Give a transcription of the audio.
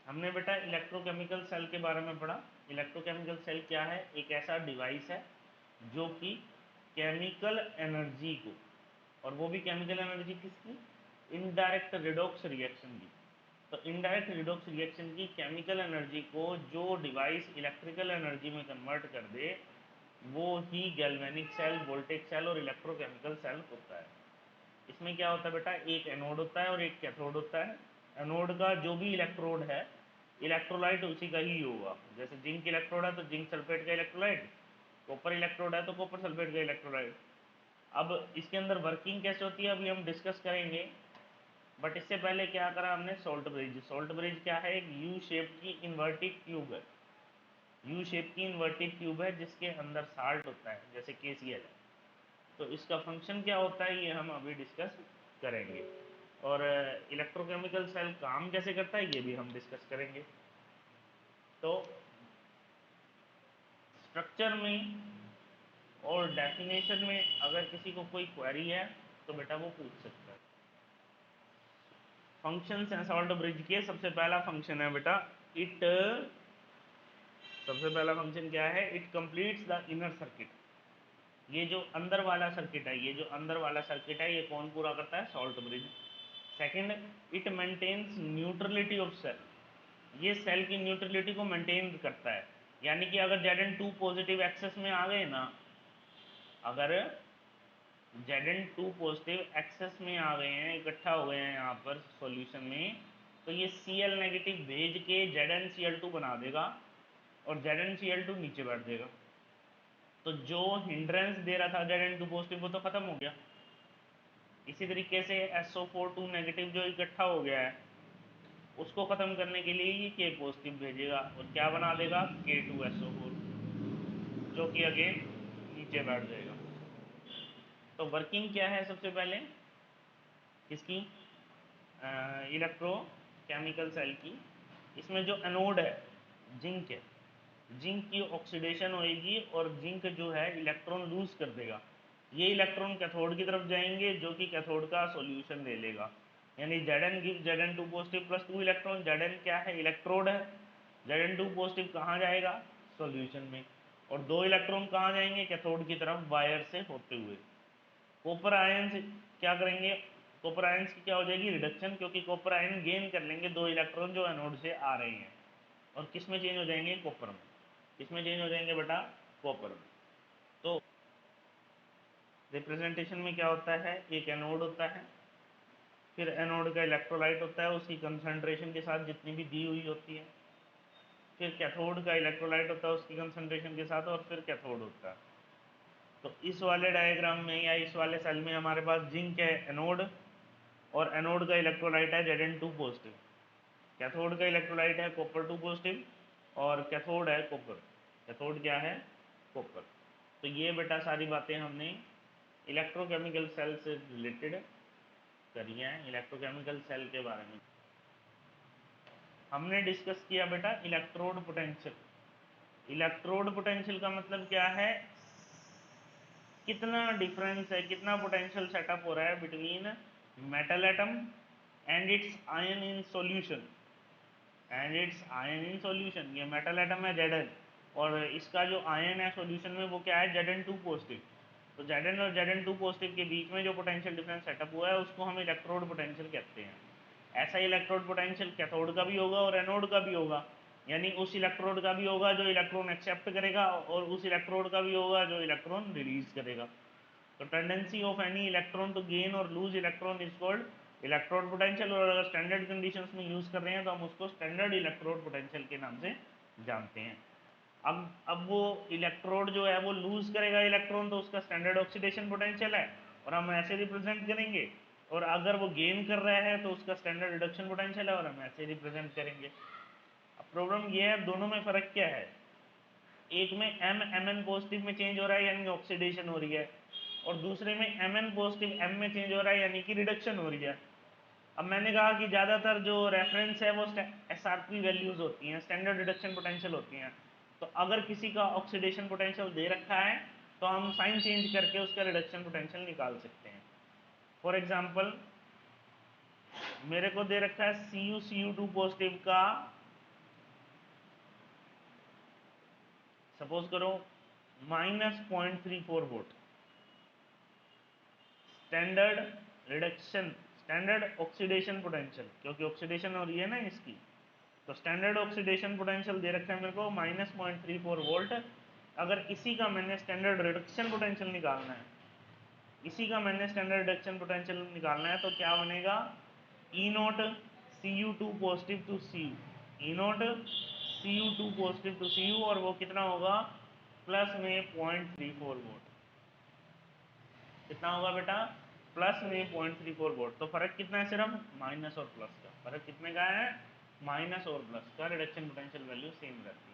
हमने बेटा electrochemical cell के बारे में पढ़ा। इलेक्ट्रोकेमिकल सेल क्या है? एक ऐसा डिवाइस है जो कि केमिकल एनर्जी को, और वो भी केमिकल एनर्जी किसकी? इनडायरेक्ट रिडॉक्स रिएक्शन की। तो इनडायरेक्ट रिडॉक्स रिएक्शन की केमिकल एनर्जी को जो डिवाइस इलेक्ट्रिकल एनर्जी में कन्वर्ट कर दे, वो ही गैल्वेनिक सेल, वोल्टेज सेल और इलेक्ट्रोकेमिकल सेल होता है। इसमें क्या होता है बेटा? एक एनोड होता है और एक कैथोड होता है। एनोड का जो भी इलेक्ट्रोड है, इलेक्ट्रोलाइट उसी का ही होगा। जैसे जिंक इलेक्ट्रोड है तो जिंक सल्फेट का इलेक्ट्रोलाइट, कॉपर इलेक्ट्रोड है तो कॉपर सल्फेट का इलेक्ट्रोलाइट। अब इसके अंदर वर्किंग कैसे होती है अभी हम डिस्कस करेंगे, बट इससे पहले क्या करा हमने? Salt bridge. सॉल्ट ब्रिज क्या है? एक यू शेप की इन्वर्टेड ट्यूब है। यू शेप की इन्वर्टेड ट्यूब है जिसके अंदर साल्ट होता है, जैसे KCl है। तो इसका फंक्शन क्या होता है ये हम अभी डिस्कस करेंगे। और इलेक्ट्रोकेमिकल सेल काम कैसे करता है ये भी हम डिस्कस करेंगे। तो स्ट्रक्चर में और डेफिनेशन में अगर किसी को कोई क्वेरी है तो बेटा वो पूछ सकता है। फंक्शंस हैं सॉल्ट ब्रिज के। सबसे पहला फंक्शन है बेटा इट, सबसे पहला फंक्शन क्या है? It completes the inner circuit. ये जो अंदर वाला सर्किट है, ये जो अंदर वाला सर्किट है, ये कौन पूरा करता है? Salt bridge. Second, it maintains neutrality of cell. ये सेल की न्यूट्रलिटी को मेंटेन करता है। यानी कि अगर Zn2 पॉजिटिव एक्सेस में आ गए ना, अगर Zn2 पॉजिटिव एक्सेस में आ गए हैं, इकट्ठा हो गए हैं यहाँ पर सॉल्यूशन में, तो ये Cl नेगेटिव भेज के ZnCl2 बना देगा और ZnCl2 नीचे बैठ देगा। तो जो हिंड्रेंस दे रहा था Zn2 पॉजिटिव वो तो खत्म हो गया। इसी तरीके से SO4 नेगेटिव जो इकट्ठा हो गया है, उसको ख़त्म करने के लिए ये K पॉजिटिव भेजेगा और क्या बना देगा? K2SO4, जो कि अगेन नीचे बैठ जाएगा। तो वर्किंग क्या है सबसे पहले इसकी? इलेक्ट्रोकेमिकल सेल की। इसमें जो एनोड है जिंक है, जिंक की ऑक्सीडेशन होएगी और जिंक जो है इलेक्ट्रॉन लूज कर देगा। ये इलेक्ट्रॉन कैथोड की तरफ जाएंगे जो कि कैथोड का सॉल्यूशन ले लेगा। यानी Zn give Zn2 positive plus 2 electron. Zn क्या है? इलेक्ट्रोड है। Zn2 पॉजिटिव कहाँ जाएगा? सॉल्यूशन में। और 2 इलेक्ट्रॉन कहाँ जाएंगे? कैथोड की तरफ वायर से होते हुए। कॉपर आयन से क्या करेंगे? कॉपर आयन की क्या हो जाएगी? रिडक्शन, क्योंकि कॉपर आयन गेन कर लेंगे 2 इलेक्ट्रॉन जो एनोड से आ रहे हैं, और किस में चेंज हो जाएंगे? कॉपर में। किस में चेंज हो जाएंगे बेटा? कॉपर में। तो रिप्रेजेंटेशन में क्या होता है? एक एनोड होता है, फिर एनोड का इलेक्ट्रोलाइट होता है उसकी कंसंट्रेशन के साथ जितनी भी दी हुई होती है, फिर कैथोड का इलेक्ट्रोलाइट होता है उसकी कंसंट्रेशन के साथ, और फिर कैथोड होता है। तो इस वाले डायग्राम में या इस वाले सेल में हमारे पास जिंक है एनोड, और एनोड का इलेक्ट्रोलाइट है Zn2 पॉजिटिव। कैथोड का इलेक्ट्रोलाइट है कॉपर 2 पॉजिटिव, और कैथोड है कॉपर। कैथोड क्या है? कॉपर। तो ये बेटा सारी बातें हमने इलेक्ट्रोकेमिकल सेल से रिलेटेड करी हैं। इलेक्ट्रोकेमिकल सेल के बारे में हमने डिस्कस किया बेटा इलेक्ट्रोड पोटेंशियल। इलेक्ट्रोड पोटेंशियल का मतलब क्या है? कितना डिफरेंस है, कितना पोटेंशियल सेटअप हो रहा है between metal atom and it's ion in solution. And it's ion in solution, ये मेटल एटम है Zn, और इसका जो आयन है सॉल्यूशन में वो क्या है? Zn2 positive. तो Zn और Zn2 पॉजिटिव के बीच में जो पोटेंशियल डिफरेंस सेटअप हुआ है उसको हम इलेक्ट्रोड पोटेंशियल कहते हैं। ऐसा इलेक्ट्रोड पोटेंशियल कैथोड का भी होगा और एनोड का भी होगा। यानी उस इलेक्ट्रोड का भी होगा जो इलेक्ट्रॉन एक्सेप्ट करेगा, और उस इलेक्ट्रोड का भी होगा जो इलेक्ट्रॉन रिलीज करेगा। तो tendency of any electron to gain और lose electron is called electrode potential. और अगर स्टैंडर्ड कंडीशंस में यूज़ कर रहे हैं तो हम उसको स्टैंडर्ड इलेक्ट्रोड पोटेंशियल के नाम से जानते हैं। अब वो इलेक्ट्रोड जो है वो लूज करेगा इलेक्ट्रॉन, तो उसका स्टैंडर्ड ऑक्सीडेशन पोटेंशियल है और हम ऐसे रिप्रेजेंट करेंगे। और अगर वो गेन कर रहा है तो उसका स्टैंडर्ड रिडक्शन पोटेंशियल है और हम ऐसे रिप्रेजेंट करेंगे। अब प्रॉब्लम ये है दोनों में फ़र्क क्या है? एक में Mn पॉजिटिव में चेंज हो रहा है यानी ऑक्सीडेशन हो रही है, और दूसरे में Mn पॉजिटिव M में चेंज हो रहा है यानी कि रिडक्शन हो रही है। अब मैंने कहा कि ज़्यादातर जो रेफरेंस है वो SRP वैल्यूज़ होती हैं, स्टैंडर्ड रिडक्शन पोटेंशियल होती हैं। तो अगर किसी का ऑक्सीडेशन पोटेंशियल दे रखा है तो हम साइन चेंज करके उसका रिडक्शन पोटेंशियल निकाल सकते हैं। फॉर एग्जांपल मेरे को दे रखा है Cu Cu2 पॉजिटिव का सपोज करो -0.34 volt standard reduction, standard oxidation potential, क्योंकि ऑक्सीडेशन हो रही है ना इसकी, तो स्टैंडर्ड ऑक्सीडेशन पोटेंशियल दे रखा है मेरे को -0.34 वोल्ट। अगर इसी का मैंने स्टैंडर्ड रिडक्शन पोटेंशियल निकालना है, इसी का मैंने स्टैंडर्ड रिडक्शन पोटेंशियल निकालना है, तो क्या बनेगा E naught Cu2 positive to Cu, E naught Cu2 positive to Cu, और वो कितना होगा प्लस में 0.34 वोल्ट। कितना होगा बेटा प्लस में 0.34 वोल्ट। तो फर्क कितना है, सिर्फ माइनस और प्लस का फर्क कितने का है, माइनस और प्लस का, रिडक्शन पोटेंशियल वैल्यू सेम रहती है।